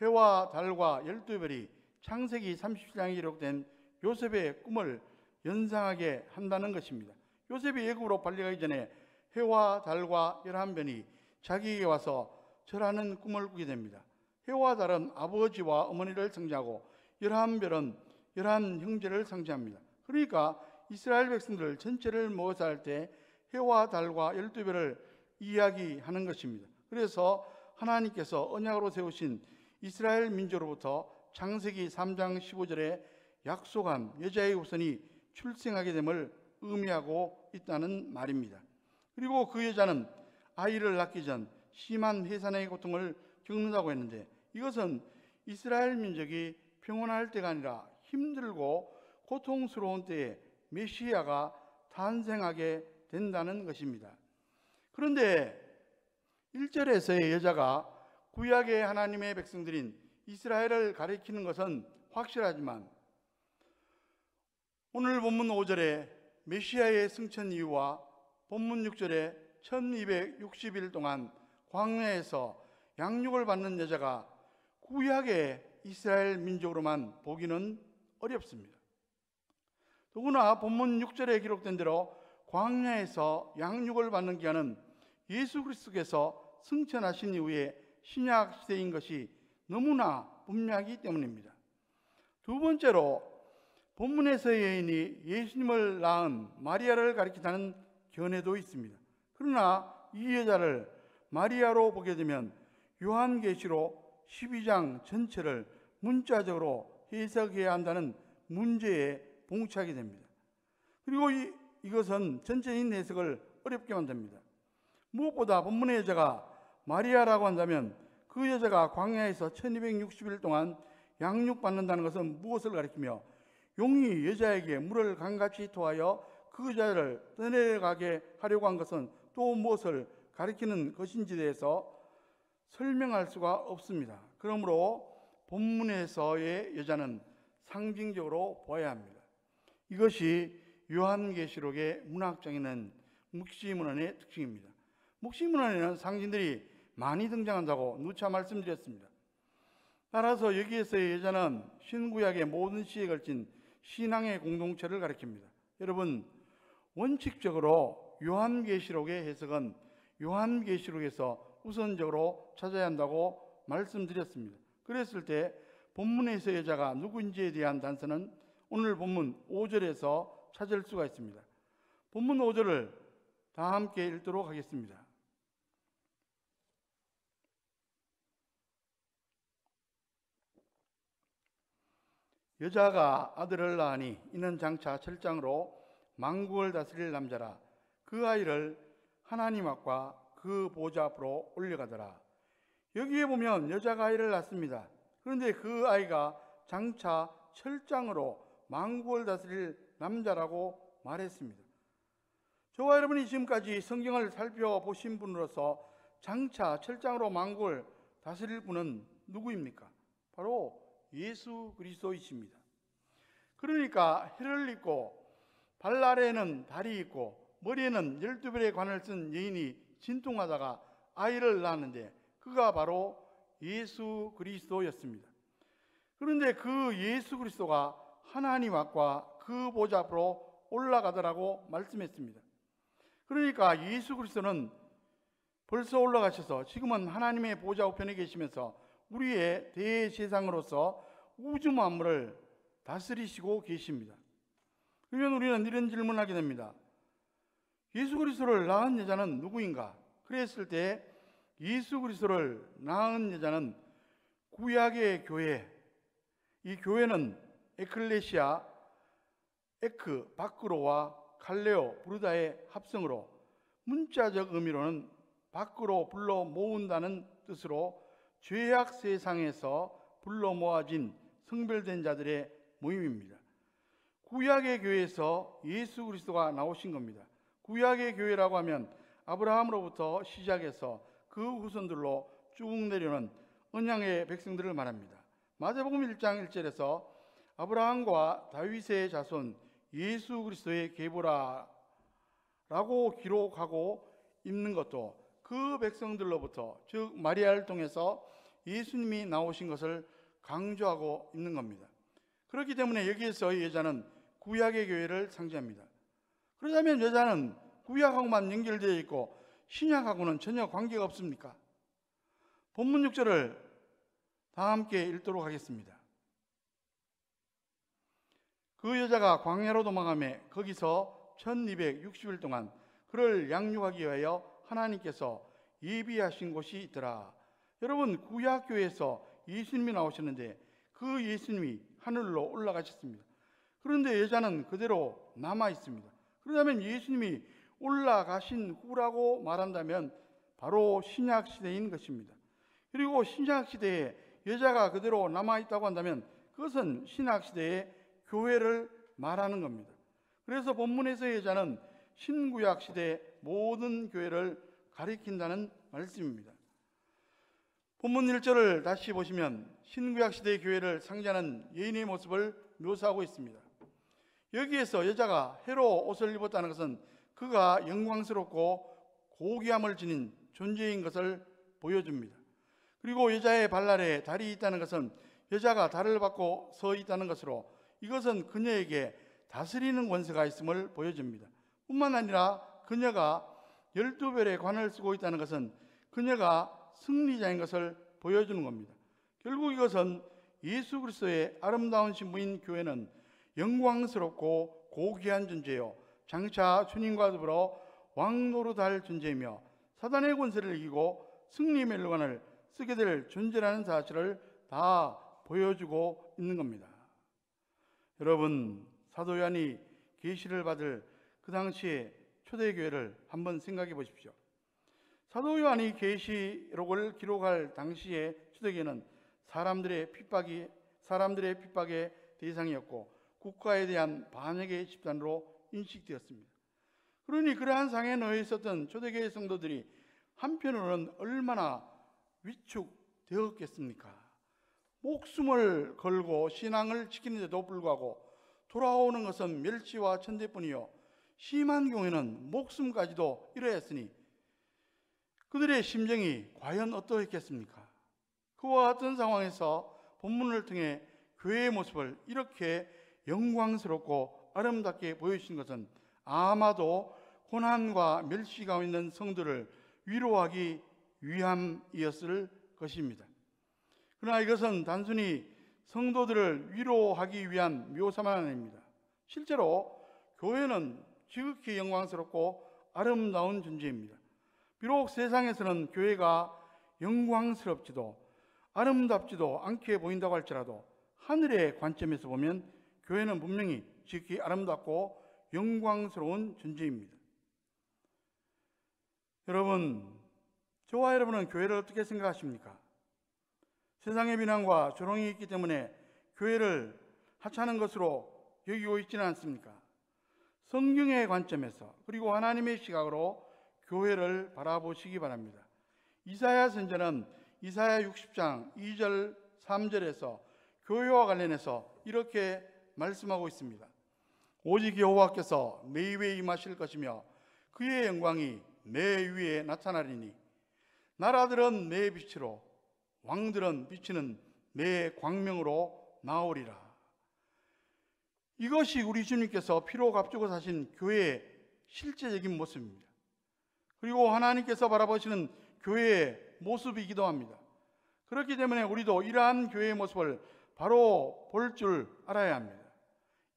해와 달과 12별이 창세기 37장에 기록된 요셉의 꿈을 연상하게 한다는 것입니다. 요셉이 애굽으로 발려가기 전에 해와 달과 11별이 자기에게 와서 절하는 꿈을 꾸게 됩니다. 해와 달은 아버지와 어머니를 상징하고 11별은 11 형제를 상징합니다. 그러니까 이스라엘 백성들 전체를 모아서 할 때 해와 달과 12별을 이야기하는 것입니다. 그래서 하나님께서 언약으로 세우신 이스라엘 민족으로부터 창세기 3장 15절에 약속한 여자의 후손이 출생하게 됨을 의미하고 있다는 말입니다. 그리고 그 여자는 아이를 낳기 전 심한 해산의 고통을 겪는다고 했는데 이것은 이스라엘 민족이 평온할 때가 아니라 힘들고 고통스러운 때에 메시아가 탄생하게 된다는 것입니다. 그런데 1절에서의 여자가 구약의 하나님의 백성들인 이스라엘을 가리키는 것은 확실하지만 오늘 본문 5절에 메시아의 승천 이유와 본문 6절에 1260일 동안 광야에서 양육을 받는 여자가 구약의 이스라엘 민족으로만 보기는 어렵습니다. 더구나 본문 6절에 기록된 대로 광야에서 양육을 받는 기간은 예수 그리스도께서 승천하신 이후에 신약 시대인 것이 너무나 분명하기 때문입니다. 두 번째로 본문에서의 여인이 예수님을 낳은 마리아를 가리킨다는 견해도 있습니다. 그러나 이 여자를 마리아로 보게 되면 요한계시록 12장 전체를 문자적으로 해석해야 한다는 문제에 봉착하게 됩니다. 그리고 이것은 전체적인 해석을 어렵게 만듭니다. 무엇보다 본문의 여자가 마리아라고 한다면 그 여자가 광야에서 1260일 동안 양육받는다는 것은 무엇을 가리키며 용이 여자에게 물을 강같이 토하여 그 여자를 떠내려가게 하려고 한 것은 또 무엇을 가리키는 것인지에 대해서 설명할 수가 없습니다. 그러므로 본문에서의 여자는 상징적으로 보아야 합니다. 이것이 요한계시록의 문학적인 묵시문헌의 특징입니다. 묵시문헌에는 상징들이 많이 등장한다고 누차 말씀드렸습니다. 따라서 여기에서의 여자는 신구약의 모든 시에 걸친 신앙의 공동체를 가리킵니다. 여러분, 원칙적으로 요한계시록의 해석은 요한계시록에서 우선적으로 찾아야 한다고 말씀드렸습니다. 그랬을 때 본문에서 여자가 누구인지에 대한 단서는 오늘 본문 5절에서 찾을 수가 있습니다. 본문 5절을 다 함께 읽도록 하겠습니다. 여자가 아들을 낳으니 이는 장차 철장으로 만국을 다스릴 남자라. 그 아이를 하나님 앞과 그 보좌 앞으로 올려가더라. 여기에 보면 여자가 아이를 낳습니다. 그런데 그 아이가 장차 철장으로 만국을 다스릴 남자라고 말했습니다. 저와 여러분이 지금까지 성경을 살펴보신 분으로서 장차 철장으로 만국을 다스릴 분은 누구입니까? 바로 예수 그리스도이십니다. 그러니까 혀를 입고 발 아래에는 달이 있고 머리에는 12별의 관을 쓴 여인이 진통하다가 아이를 낳았는데 그가 바로 예수 그리스도였습니다. 그런데 그 예수 그리스도가 하나님 앞과 그 보좌 앞으로 올라가더라고 말씀했습니다. 그러니까 예수 그리스도는 벌써 올라가셔서 지금은 하나님의 보좌 우편에 계시면서 우리의 대제사장으로서 우주 만물을 다스리시고 계십니다. 그러면 우리는 이런 질문을 하게 됩니다. 예수 그리스도를 낳은 여자는 누구인가? 그랬을 때 예수 그리스도를 낳은 여자는 구약의 교회, 이 교회는 에클레시아, 에크, 밖으로와 칼레오, 부르다의 합성으로 문자적 의미로는 밖으로 불러 모은다는 뜻으로 죄악 세상에서 불러 모아진 성별된 자들의 모임입니다. 구약의 교회에서 예수 그리스도가 나오신 겁니다. 구약의 교회라고 하면 아브라함으로부터 시작해서 그 후손들로 쭉 내려오는 언약의 백성들을 말합니다. 마태복음 1장 1절에서 아브라함과 다윗의 자손 예수 그리스도의 계보라 라고 기록하고 있는 것도 그 백성들로부터, 즉 마리아를 통해서 예수님이 나오신 것을 강조하고 있는 겁니다. 그렇기 때문에 여기에서 이 여자는 구약의 교회를 상징합니다. 그렇다면 여자는 구약하고만 연결되어 있고 신약하고는 전혀 관계가 없습니까? 본문 6절을 다 함께 읽도록 하겠습니다. 그 여자가 광야로 도망하며 거기서 1260일 동안 그를 양육하기 위하여 하나님께서 예비하신 곳이 있더라. 여러분, 구약교회에서 예수님이 나오셨는데 그 예수님이 하늘로 올라가셨습니다. 그런데 여자는 그대로 남아 있습니다. 그렇다면 예수님이 올라가신 후라고 말한다면 바로 신약 시대인 것입니다. 그리고 신약 시대에 여자가 그대로 남아 있다고 한다면 그것은 신약 시대의 교회를 말하는 겁니다. 그래서 본문에서의 여자는 신구약 시대의 모든 교회를 가리킨다는 말씀입니다. 본문 1절을 다시 보시면 신구약 시대의 교회를 상징하는 여인의 모습을 묘사하고 있습니다. 여기에서 여자가 해로 옷을 입었다는 것은 그가 영광스럽고 고귀함을 지닌 존재인 것을 보여줍니다. 그리고 여자의 발 아래에 달이 있다는 것은 여자가 달을 받고 서 있다는 것으로 이것은 그녀에게 다스리는 권세가 있음을 보여줍니다. 뿐만 아니라 그녀가 12별의 관을 쓰고 있다는 것은 그녀가 승리자인 것을 보여주는 겁니다. 결국 이것은 예수 그리스도의 아름다운 신부인 교회는 영광스럽고 고귀한 존재요, 장차 주님과 더불어 왕노릇할 존재이며 사단의 권세를 이기고 승리의 멜로관을 쓰게 될 존재라는 사실을 다 보여주고 있는 겁니다. 여러분, 사도 요한이 계시를 받을 그 당시의 초대교회를 한번 생각해 보십시오. 사도 요한이 계시록을 기록할 당시의 초대교회는 사람들의 핍박의 대상이었고 국가에 대한 반역의 집단으로 인식되었습니다. 그러니 그러한 상에 놓여 있었던 초대교회 성도들이 한편으로는 얼마나 위축되었겠습니까? 목숨을 걸고 신앙을 지키는데도 불구하고 돌아오는 것은 멸시와 천대뿐이요 심한 경우에는 목숨까지도 잃어야했으니 그들의 심정이 과연 어떠했겠습니까? 그와 같은 상황에서 본문을 통해 교회의 모습을 이렇게 영광스럽고 아름답게 보여주신 것은 아마도 고난과 멸시가 있는 성도를 위로하기 위함이었을 것입니다. 그러나 이것은 단순히 성도들을 위로하기 위한 묘사만 아닙니다. 실제로 교회는 지극히 영광스럽고 아름다운 존재입니다. 비록 세상에서는 교회가 영광스럽지도 아름답지도 않게 보인다고 할지라도 하늘의 관점에서 보면 교회는 분명히 지극히 아름답고 영광스러운 존재입니다. 여러분, 저와 여러분은 교회를 어떻게 생각하십니까? 세상의 비난과 조롱이 있기 때문에 교회를 하찮은 것으로 여기고 있지는 않습니까? 성경의 관점에서 그리고 하나님의 시각으로 교회를 바라보시기 바랍니다. 이사야 선지자는 이사야 60장 2절 3절에서 교회와 관련해서 이렇게 말씀하고 있습니다. 오직 여호와께서 내 위에 임하실 것이며 그의 영광이 내 위에 나타나리니 나라들은 내 빛으로 왕들은 비치는 내 광명으로 나오리라. 이것이 우리 주님께서 피로 값주고 사신 교회의 실제적인 모습입니다. 그리고 하나님께서 바라보시는 교회의 모습이기도 합니다. 그렇기 때문에 우리도 이러한 교회의 모습을 바로 볼 줄 알아야 합니다.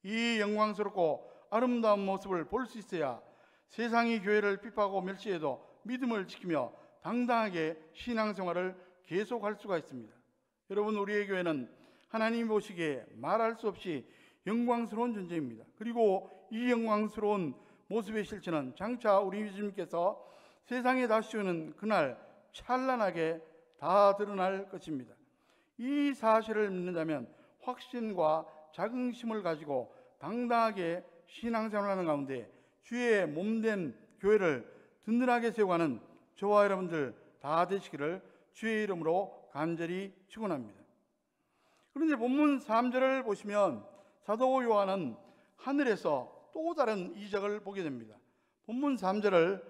이 영광스럽고 아름다운 모습을 볼 수 있어야 세상이 교회를 비판하고 멸시해도 믿음을 지키며 당당하게 신앙생활을 계속할 수가 있습니다. 여러분, 우리의 교회는 하나님이 보시기에 말할 수 없이 영광스러운 존재입니다. 그리고 이 영광스러운 모습의 실체는 장차 우리 주님께서 세상에 다시 오는 그날 찬란하게 다 드러날 것입니다. 이 사실을 믿는다면 확신과 자긍심을 가지고 당당하게 신앙생활하는 가운데 주의 몸된 교회를 든든하게 세워가는 저와 여러분들 다 되시기를 주의 이름으로 간절히 축원합니다. 그런데 본문 3절을 보시면 사도 요한은 하늘에서 또 다른 이적을 보게 됩니다. 본문 3절을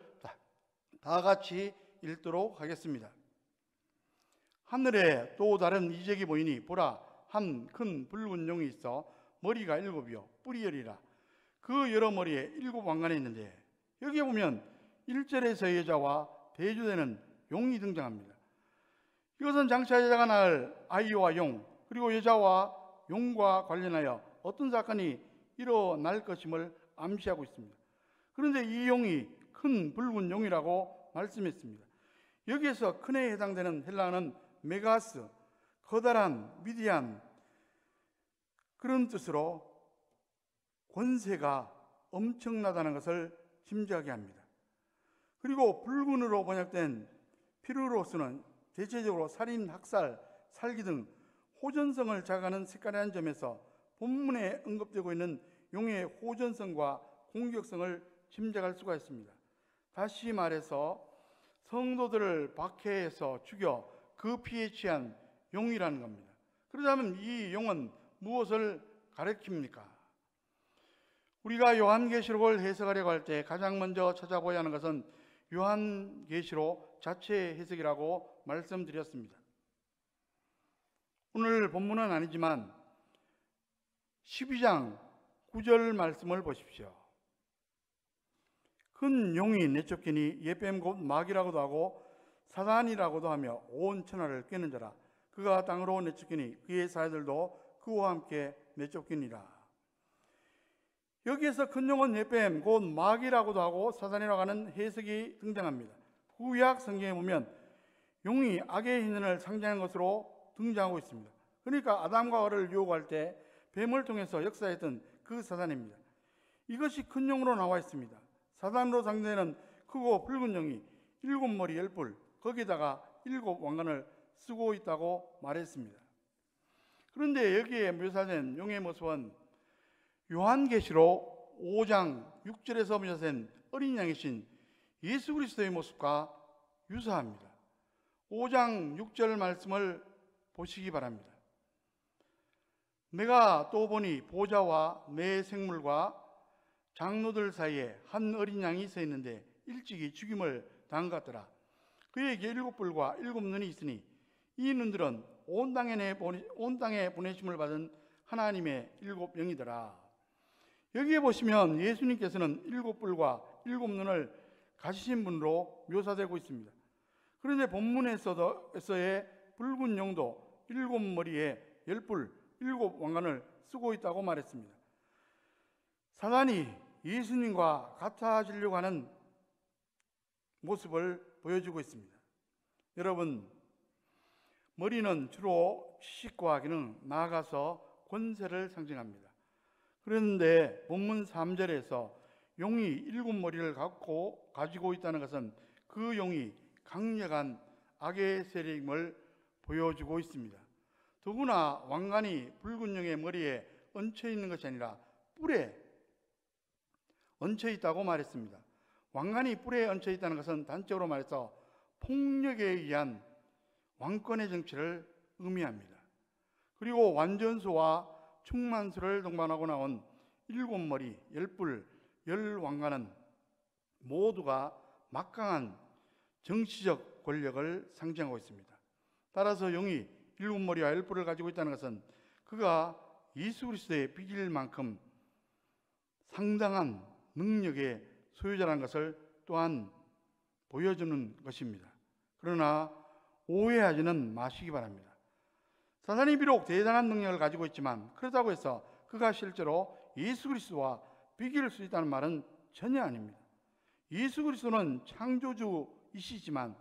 다 같이 읽도록 하겠습니다. 하늘에 또 다른 이적이 보이니 보라, 한 큰 붉은 용이 있어 머리가 7이요 뿔이 10이라. 그 여러 머리에 7 왕관이 있는데, 여기에 보면 1절에서 여자와 대조되는 용이 등장합니다. 이것은 장차 여자가 낳을 아이와 용, 그리고 여자와 용과 관련하여 어떤 사건이 일어날 것임을 암시하고 있습니다. 그런데 이 용이 큰 붉은 용이라고 말씀했습니다. 여기에서 큰에 해당되는 헬라어는 메가스, 커다란, 위대한, 그런 뜻으로 권세가 엄청나다는 것을 짐작하게 합니다. 그리고 붉은으로 번역된 피루로스는 대체적으로 살인, 학살, 살기 등 호전성을 자극하는 색깔이라는 점에서 본문에 언급되고 있는 용의 호전성과 공격성을 짐작할 수가 있습니다. 다시 말해서 성도들을 박해해서 죽여 그 피에 취한 용이라는 겁니다. 그렇다면 이 용은 무엇을 가리킵니까? 우리가 요한계시록을 해석하려고 할 때 가장 먼저 찾아봐야 하는 것은 요한계시록 자체 해석이라고 말씀드렸습니다. 오늘 본문은 아니지만 12장 9절 말씀을 보십시오. 큰 용이 내쫓기니 예뱀 곧 마귀라고도 하고 사단이라고도 하며 온 천하를 꿰는 자라. 그가 땅으로 내쫓기니 그의 사자들도 그와 함께 내쫓기니라. 여기에서 큰 용은 예뱀 곧 마귀라고도 하고 사단이라고 하는 해석이 등장합니다. 구약 성경에 보면 용이 악의 hin을 상징하는 것으로 등장하고 있습니다. 그러니까 아담과 하와를 유혹할 때 뱀을 통해서 역사했던 그 사단입니다. 이것이 큰 용으로 나와 있습니다. 사단으로 상대되는 크고 붉은 용이 7머리 10뿔, 거기다가 7 왕관을 쓰고 있다고 말했습니다. 그런데 여기에 묘사된 용의 모습은 요한계시록 5장 6절에서 묘사된 어린 양이신 예수 그리스도의 모습과 유사합니다. 5장 6절 말씀을 보시기 바랍니다. 내가 또 보니 보좌와 내 생물과 장로들 사이에 한 어린 양이 서 있는데 일찍이 죽임을 당한 것 같더라. 그에게 7뿔과 7눈이 있으니 이 눈들은 온 땅에 보내심을 받은 하나님의 7영이더라. 여기에 보시면 예수님께서는 7뿔과 7눈을 가지신 분으로 묘사되고 있습니다. 그런데 본문에서의 붉은 용도 7머리에 10뿔, 7 왕관을 쓰고 있다고 말했습니다. 사단이 예수님과 같아지려고 하는 모습을 보여주고 있습니다. 여러분, 머리는 주로 지식과 기능, 나아가서 권세를 상징합니다. 그런데 본문 3절에서 용이 7머리를 가지고 있다는 것은 그 용이 강력한 악의 세력임을 보여주고 있습니다. 더구나 왕관이 붉은 용의 머리에 얹혀 있는 것이 아니라 뿔에 얹혀 있다고 말했습니다. 왕관이 뿔에 얹혀 있다는 것은 단적으로 말해서 폭력에 의한 왕권의 정치를 의미합니다. 그리고 완전수와 충만수를 동반하고 나온 7머리, 10뿔, 10왕관은 모두가 막강한 정치적 권력을 상징하고 있습니다. 따라서 용이 7머리와 10뿔을 가지고 있다는 것은 그가 예수 그리스도의 비길 만큼 상당한 능력의 소유자라는 것을 또한 보여주는 것입니다. 그러나 오해하지는 마시기 바랍니다. 사단이 비록 대단한 능력을 가지고 있지만 그렇다고 해서 그가 실제로 예수 그리스도와 비길 수 있다는 말은 전혀 아닙니다. 예수 그리스도는 창조주이시지만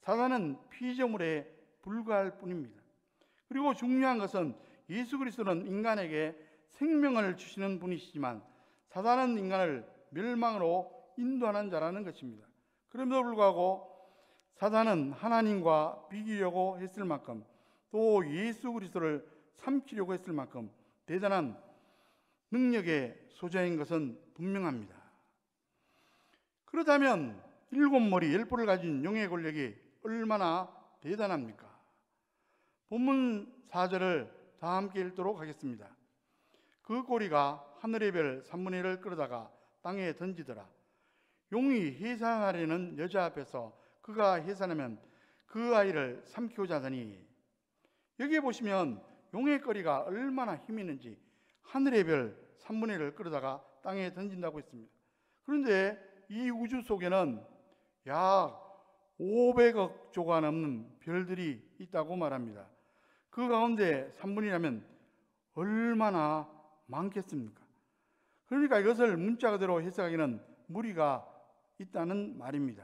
사단은 피조물에 불과할 뿐입니다. 그리고 중요한 것은 예수 그리스도는 인간에게 생명을 주시는 분이시지만 사단은 인간을 멸망으로 인도하는 자라는 것입니다. 그럼에도 불구하고 사단은 하나님과 비기려고 했을 만큼 또 예수 그리스도를 삼키려고 했을 만큼 대단한 능력의 소자인 것은 분명합니다. 그렇다면 7머리 10뿔을 가진 용의 권력이 얼마나 대단합니까? 본문 4절을 다 함께 읽도록 하겠습니다. 그 꼬리가 하늘의 별 3분의 1을 끌어다가 땅에 던지더라. 용이 해산하려는 여자 앞에서 그가 해산하면 그 아이를 삼키고자 하더니, 여기에 보시면 용의 꼬리가 얼마나 힘이 있는지 하늘의 별 3분의 1을 끌어다가 땅에 던진다고 했습니다. 그런데 이 우주 속에는 약 500억 조가 넘는 별들이 있다고 말합니다. 그 가운데 3분의 1이라면 얼마나 많겠습니까? 그러니까 이것을 문자 그대로 해석하기는 무리가 있다는 말입니다.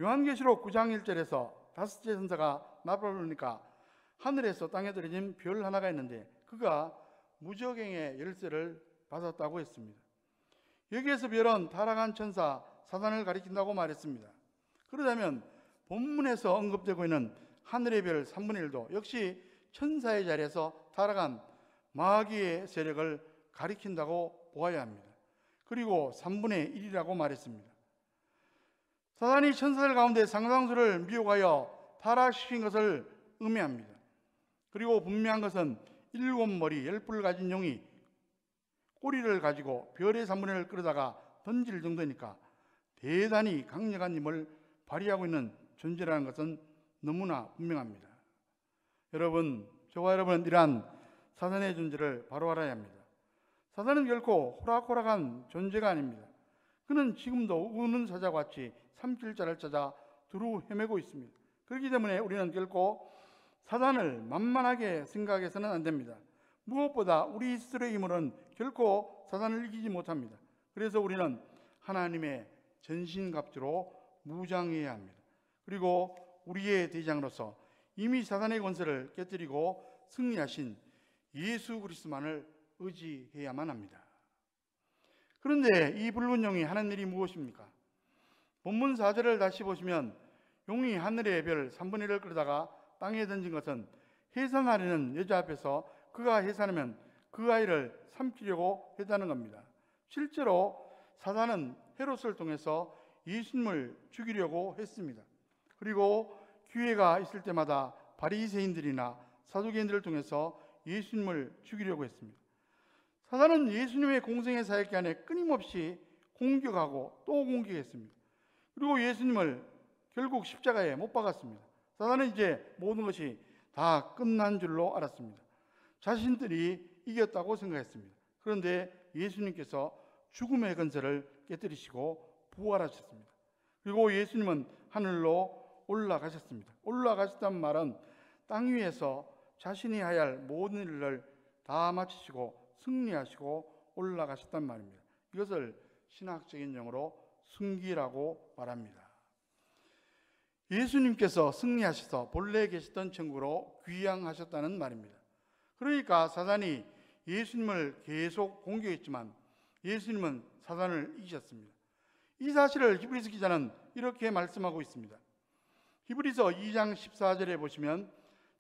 요한계시록 9장 1절에서 다섯째 천사가 나팔을 불니까 하늘에서 땅에 떨어진 별 하나가 있는데 그가 무저갱의 열쇠를 받았다고 했습니다. 여기에서 별은 타락한 천사 사단을 가리킨다고 말했습니다. 그러자면 본문에서 언급되고 있는 하늘의 별 3분의 1도 역시 천사의 자리에서 타락한 마귀의 세력을 가리킨다고 보아야 합니다. 그리고 3분의 1이라고 말했습니다. 사단이 천사들 가운데 상당수를 미혹하여 타락시킨 것을 의미합니다. 그리고 분명한 것은 7머리 10뿔을 가진 용이 꼬리를 가지고 별의 3분의 1을 끌어다가 던질 정도니까 대단히 강력한 힘을 발휘하고 있는 존재라는 것은 너무나 분명합니다. 여러분, 저와 여러분은 이러한 사단의 존재를 바로 알아야 합니다. 사단은 결코 호락호락한 존재가 아닙니다. 그는 지금도 우는 사자와 같이 삼킬 자를 찾아 두루 헤매고 있습니다. 그렇기 때문에 우리는 결코 사단을 만만하게 생각해서는 안 됩니다. 무엇보다 우리 스스로의 힘으로는 결코 사단을 이기지 못합니다. 그래서 우리는 하나님의 전신갑주로 무장해야 합니다. 그리고 우리의 대장으로서 이미 사단의 권세를 깨뜨리고 승리하신 예수 그리스도만을 의지해야만 합니다. 그런데 이 붉은 용이 하는 일이 무엇입니까? 본문 4절을 다시 보시면 용이 하늘의 별 3분의 1을 끌다가 땅에 던진 것은 해산하려는 여자 앞에서 그가 해산하면 그 아이를 삼키려고 했다는 겁니다. 실제로 사단은 헤롯을 통해서 예수님을 죽이려고 했습니다. 그리고 기회가 있을 때마다 바리새인들이나 사두개인들을 통해서 예수님을 죽이려고 했습니다. 사단은 예수님의 공생의 사역 기간에 끊임없이 공격하고 또 공격했습니다. 그리고 예수님을 결국 십자가에 못 박았습니다. 사단은 이제 모든 것이 다 끝난 줄로 알았습니다. 자신들이 이겼다고 생각했습니다. 그런데 예수님께서 죽음의 권세를 깨뜨리시고 부활하셨습니다. 그리고 예수님은 하늘로 올라가셨습니다. 올라가셨다는 말은 땅 위에서 자신이 해야 할 모든 일을 다 마치시고 승리하시고 올라가셨단 말입니다. 이것을 신학적인 용어로 승기라고 말합니다. 예수님께서 승리하셔서 본래 계시던 천국으로 귀향하셨다는 말입니다. 그러니까 사단이 예수님을 계속 공격했지만 예수님은 사단을 이기셨습니다. 이 사실을 히브리서 기자는 이렇게 말씀하고 있습니다. 히브리서 2장 14절에 보시면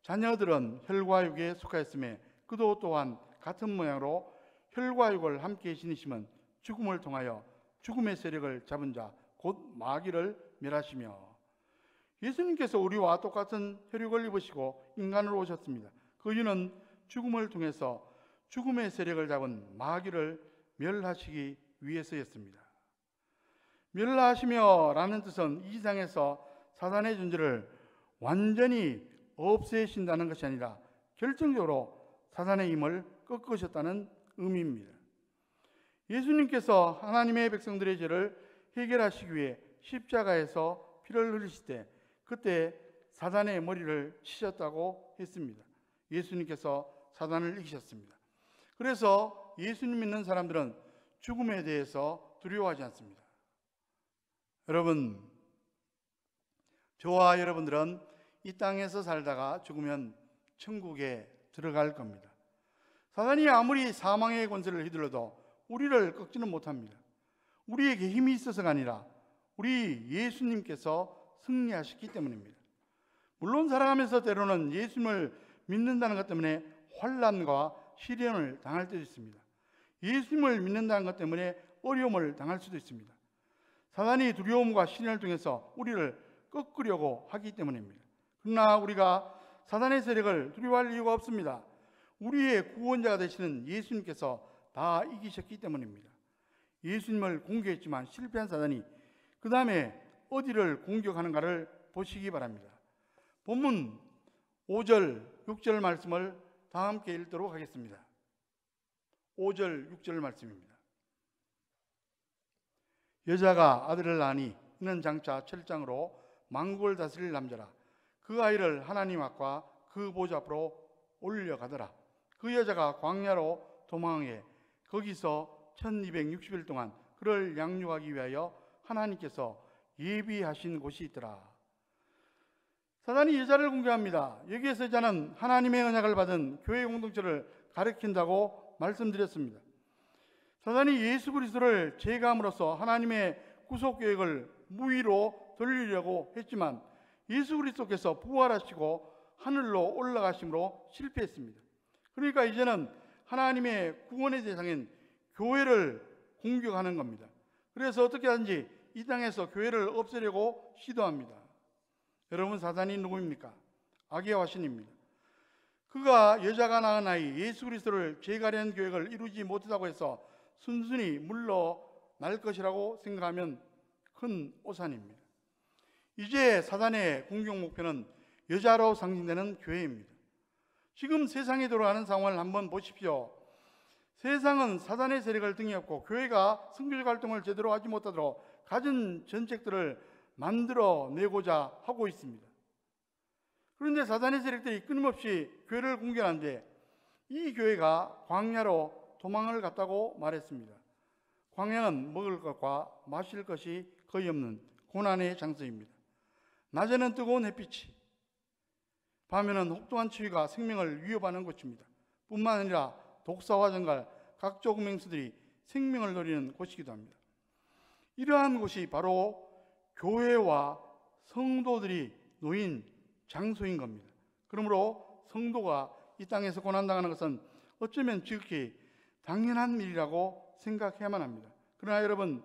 자녀들은 혈과 육에 속하였음에 그도 또한 같은 모양으로 혈과 육을 함께 지니심은 죽음을 통하여 죽음의 세력을 잡은 자 곧 마귀를 멸하시며, 예수님께서 우리와 똑같은 혈육을 입으시고 인간으로 오셨습니다. 그 이유는 죽음을 통해서 죽음의 세력을 잡은 마귀를 멸하시기 위해서였습니다. 멸하시며 라는 뜻은 이 세상에서 사단의 존재를 완전히 없애신다는 것이 아니라 결정적으로 사단의 힘을 꺾으셨다는 의미입니다. 예수님께서 하나님의 백성들의 죄를 해결하시기 위해 십자가에서 피를 흘리실 때 그때 사단의 머리를 치셨다고 했습니다. 예수님께서 사단을 이기셨습니다. 그래서 예수님 믿는 사람들은 죽음에 대해서 두려워하지 않습니다. 여러분, 저와 여러분들은 이 땅에서 살다가 죽으면 천국에 들어갈 겁니다. 사단이 아무리 사망의 권세를 휘둘러도 우리를 꺾지는 못합니다. 우리에게 힘이 있어서가 아니라 우리 예수님께서 승리하셨기 때문입니다. 물론 살아가면서 때로는 예수님을 믿는다는 것 때문에 환난과 시련을 당할 때도 있습니다. 예수님을 믿는다는 것 때문에 어려움을 당할 수도 있습니다. 사단이 두려움과 시련을 통해서 우리를 꺾으려고 하기 때문입니다. 그러나 우리가 사단의 세력을 두려워할 이유가 없습니다. 우리의 구원자가 되시는 예수님께서 다 이기셨기 때문입니다. 예수님을 공격했지만 실패한 사단이 그 다음에 어디를 공격하는가를 보시기 바랍니다. 본문 5절, 6절 말씀을 다 함께 읽도록 하겠습니다. 5절, 6절 말씀입니다. 여자가 아들을 낳으니 이는 장차 철장으로 만국을 다스릴 남자라. 그 아이를 하나님 앞과 그 보좌 앞으로 올려가더라. 그 여자가 광야로 도망해 거기서 1260일 동안 그를 양육하기 위하여 하나님께서 예비하신 곳이 있더라. 사단이 여자를 공격합니다. 여기에서 여자는 하나님의 언약을 받은 교회 공동체를 가리킨다고 말씀드렸습니다. 사단이 예수 그리스도를 제거함으로써 하나님의 구속 계획을 무위로 돌리려고 했지만 예수 그리스도께서 부활하시고 하늘로 올라가심으로 실패했습니다. 그러니까 이제는 하나님의 구원의 대상인 교회를 공격하는 겁니다. 그래서 어떻게 하든지 이 땅에서 교회를 없애려고 시도합니다. 여러분, 사단이 누구입니까? 악의 화신입니다. 그가 여자가 낳은 아이 예수 그리스도를 제거하려는 계획을 이루지 못하다고 해서 순순히 물러날 것이라고 생각하면 큰 오산입니다. 이제 사단의 공격 목표는 여자로 상징되는 교회입니다. 지금 세상에 돌아가는 상황을 한번 보십시오. 세상은 사단의 세력을 등에 업고 교회가 선교적 활동을 제대로 하지 못하도록 갖은 전책들을 만들어내고자 하고 있습니다. 그런데 사단의 세력들이 끊임없이 교회를 공격하는데 이 교회가 광야로 도망을 갔다고 말했습니다. 광야는 먹을 것과 마실 것이 거의 없는 고난의 장소입니다. 낮에는 뜨거운 햇빛이, 밤에는 혹독한 추위가 생명을 위협하는 곳입니다. 뿐만 아니라 독사와 정갈, 각종 맹수들이 생명을 노리는 곳이기도 합니다. 이러한 곳이 바로 교회와 성도들이 놓인 장소인 겁니다. 그러므로 성도가 이 땅에서 고난당하는 것은 어쩌면 지극히 당연한 일이라고 생각해야만 합니다. 그러나 여러분,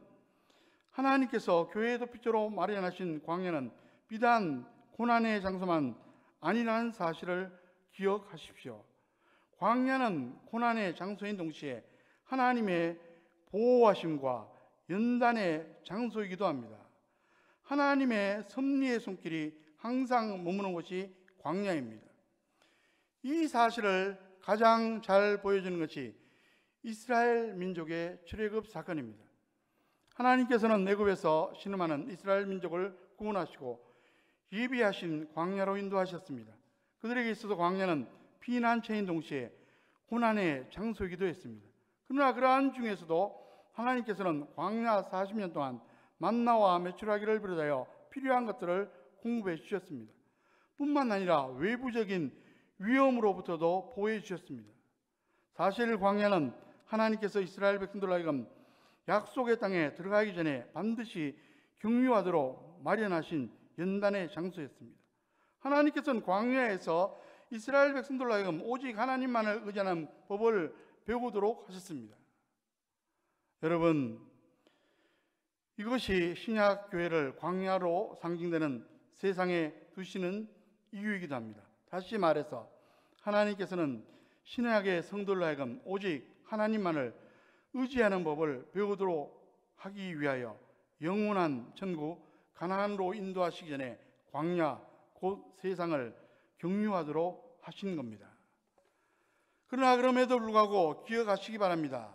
하나님께서 교회의 도피처로 마련하신 광야는 비단 고난의 장소만 아니라는 사실을 기억하십시오. 광야는 고난의 장소인 동시에 하나님의 보호하심과 연단의 장소이기도 합니다. 하나님의 섭리의 손길이 항상 머무는 곳이 광야입니다. 이 사실을 가장 잘 보여주는 것이 이스라엘 민족의 출애굽 사건입니다. 하나님께서는 애굽에서 신음하는 이스라엘 민족을 구원하시고 예비하신 광야로 인도하셨습니다. 그들에게 있어서 광야는 피난처인 동시에 고난의 장소이기도 했습니다. 그러나 그러한 중에서도 하나님께서는 광야 40년 동안 만나와 메추라기를 비롯하여 필요한 것들을 공급해 주셨습니다. 뿐만 아니라 외부적인 위험으로부터도 보호해 주셨습니다. 사실 광야는 하나님께서 이스라엘 백성들로 하여금 약속의 땅에 들어가기 전에 반드시 경유하도록 마련하신 연단의 장소였습니다. 하나님께서는 광야에서 이스라엘 백성들로 하여금 오직 하나님만을 의지하는 법을 배우도록 하셨습니다. 여러분, 이것이 신약 교회를 광야로 상징되는 세상에 두시는 이유이기도 합니다. 다시 말해서 하나님께서는 신약의 성도를 하여금 오직 하나님만을 의지하는 법을 배우도록 하기 위하여 영원한 천국 가나안으로 인도하시기 전에 광야 곧 세상을 경유하도록 하신 겁니다. 그러나 그럼에도 불구하고 기억하시기 바랍니다.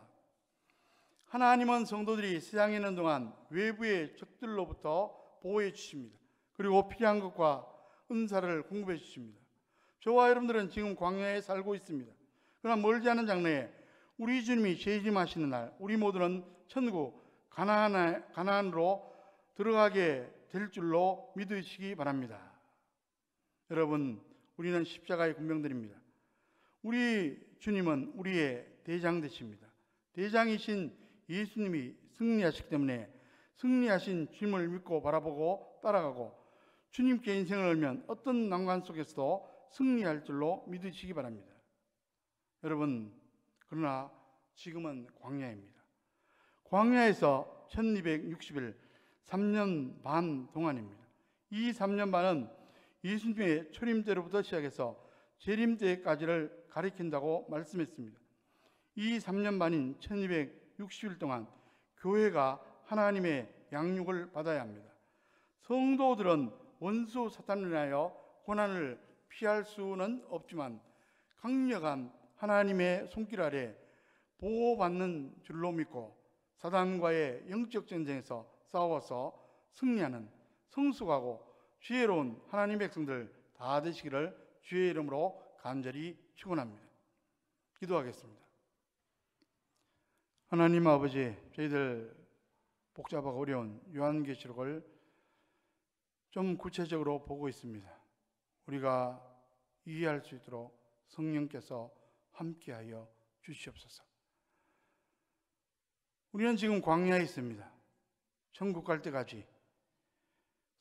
하나님은 성도들이 세상에 있는 동안 외부의 적들로부터 보호해 주십니다. 그리고 필요한 것과 은사를 공급해 주십니다. 저와 여러분들은 지금 광야에 살고 있습니다. 그러나 멀지 않은 장래에 우리 주님이 재림하시는 날 우리 모두는 천국 가나안으로 들어가게 될 줄로 믿으시기 바랍니다. 여러분, 우리는 십자가의 군병들입니다. 우리 주님은 우리의 대장 되십니다. 대장이신 예수님이 승리하시기 때문에 승리하신 주님을 믿고 바라보고 따라가고 주님께 인생을 걸면 어떤 난관 속에서도 승리할 줄로 믿으시기 바랍니다. 여러분, 그러나 지금은 광야입니다. 광야에서 1260일 3년 반 동안입니다. 이 3년 반은 예수님의 초림 때로부터 시작해서 재림 때까지를 가리킨다고 말씀했습니다. 이 3년 반인 1260일 동안 교회가 하나님의 양육을 받아야 합니다. 성도들은 원수 사탄을 인하여 고난을 피할 수는 없지만 강력한 하나님의 손길 아래 보호받는 줄로 믿고 사단과의 영적 전쟁에서 싸워서 승리하는 성숙하고 지혜로운 하나님의 백성들 다 되시기를 주의 이름으로 간절히 축원합니다. 기도하겠습니다. 하나님 아버지, 저희들 복잡하고 어려운 요한계시록을 좀 구체적으로 보고 있습니다. 우리가 이해할 수 있도록 성령께서 함께하여 주시옵소서. 우리는 지금 광야에 있습니다. 천국 갈 때까지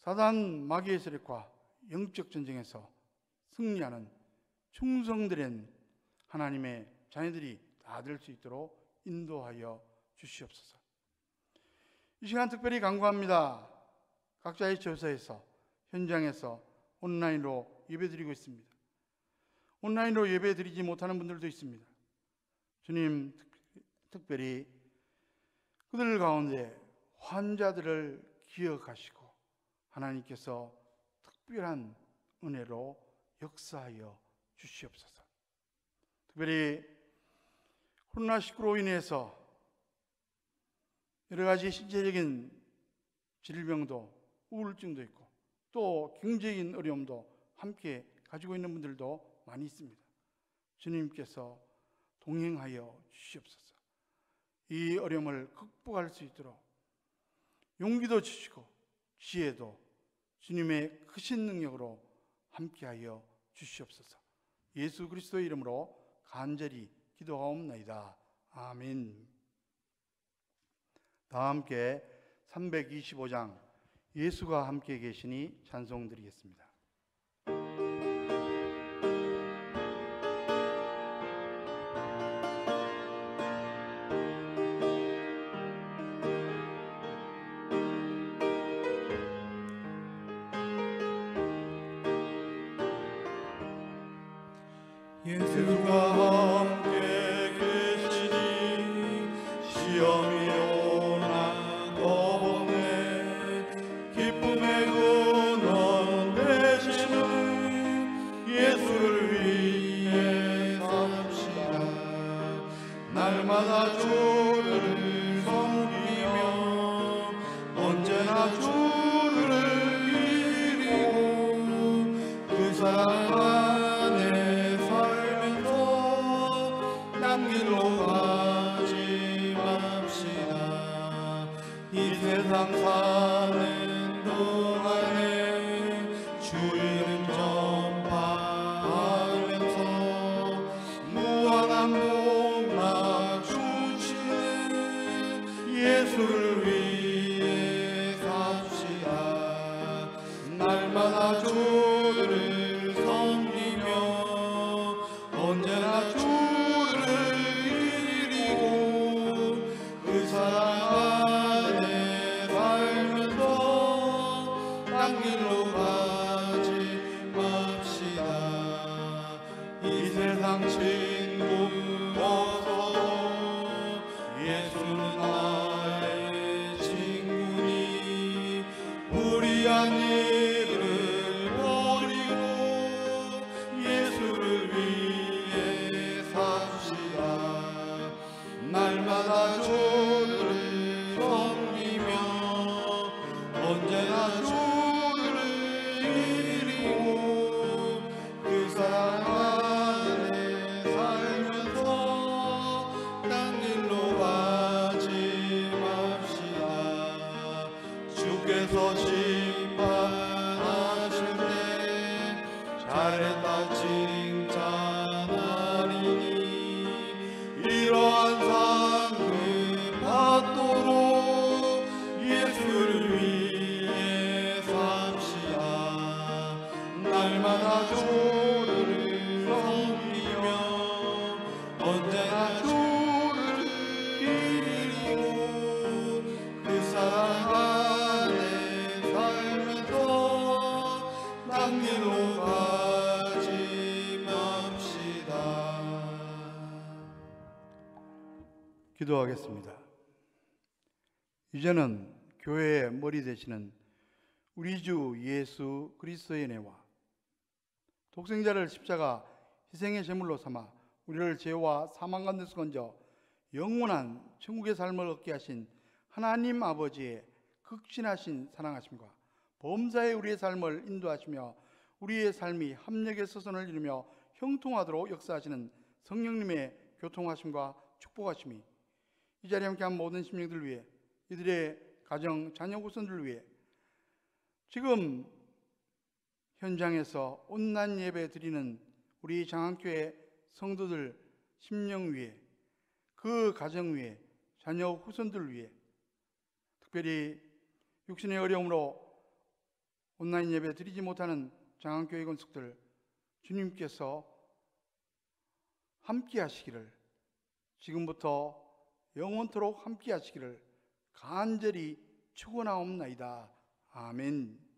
사단 마귀의 세력과 영적 전쟁에서 승리하는 충성들인 하나님의 자녀들이 다 될 수 있도록 인도하여 주시옵소서. 이 시간 특별히 간구합니다. 각자의 처소에서 현장에서 온라인으로 예배드리고 있습니다. 온라인으로 예배드리지 못하는 분들도 있습니다. 주님, 특별히 그들 가운데 환자들을 기억하시고 하나님께서 특별한 은혜로 역사하여 주시옵소서. 특별히 코로나19로 인해서 여러 가지 신체적인 질병도 우울증도 있고 또 경제적인 어려움도 함께 가지고 있는 분들도 많이 있습니다. 주님께서 동행하여 주시옵소서. 이 어려움을 극복할 수 있도록 용기도 주시고 지혜도 주님의 크신 능력으로 함께하여 주시옵소서. 예수 그리스도의 이름으로 간절히 기도하옵나이다. 아멘. 다 함께 325장 예수가 함께 계시니 찬송 드리겠습니다. 예수가 함께 계시니 시험이 오나 겁없네. 기쁨의 근원 되시는 예수를 위해 삽시다. 날마다 주를 섬기며 언제나 주를 기리고 그 사랑 세상 사는 동안에 주 이름 전파하면서 무한한 복락 주시는 예수를 위해 삽시다. 날마다 주를 섬기며 언제나 주를 기리고 그 사랑 날마다 주를 섬기며 언제나 주를 기리고 그 사랑 안에 살면서 딴 길로 가지 맙시다. 기도하겠습니다. 이제는 교회의 머리 되시는 우리 주 예수 그리스도의 은혜와 독생자를 십자가 희생의 제물로 삼아 우리를 죄와 사망 가운데서 건져 영원한 천국의 삶을 얻게 하신 하나님 아버지의 극진하신 사랑하심과 범사에 우리의 삶을 인도하시며 우리의 삶이 합력의 서선을 이루며 형통하도록 역사하시는 성령님의 교통하심과 축복하심이 이 자리에 함께한 모든 심령들 위해, 이들의 가정, 자녀 후손들 위해, 지금 현장에서 온난 예배 드리는 우리 장안교회 성도들 심령 위에, 그 가정 위에, 자녀 후손들 위해, 특별히 육신의 어려움으로 온라인 예배 드리지 못하는 장안교회 건축들 주님께서 함께 하시기를, 지금부터 영원토록 함께 하시기를 간절히 축원하옵나이다. 아멘.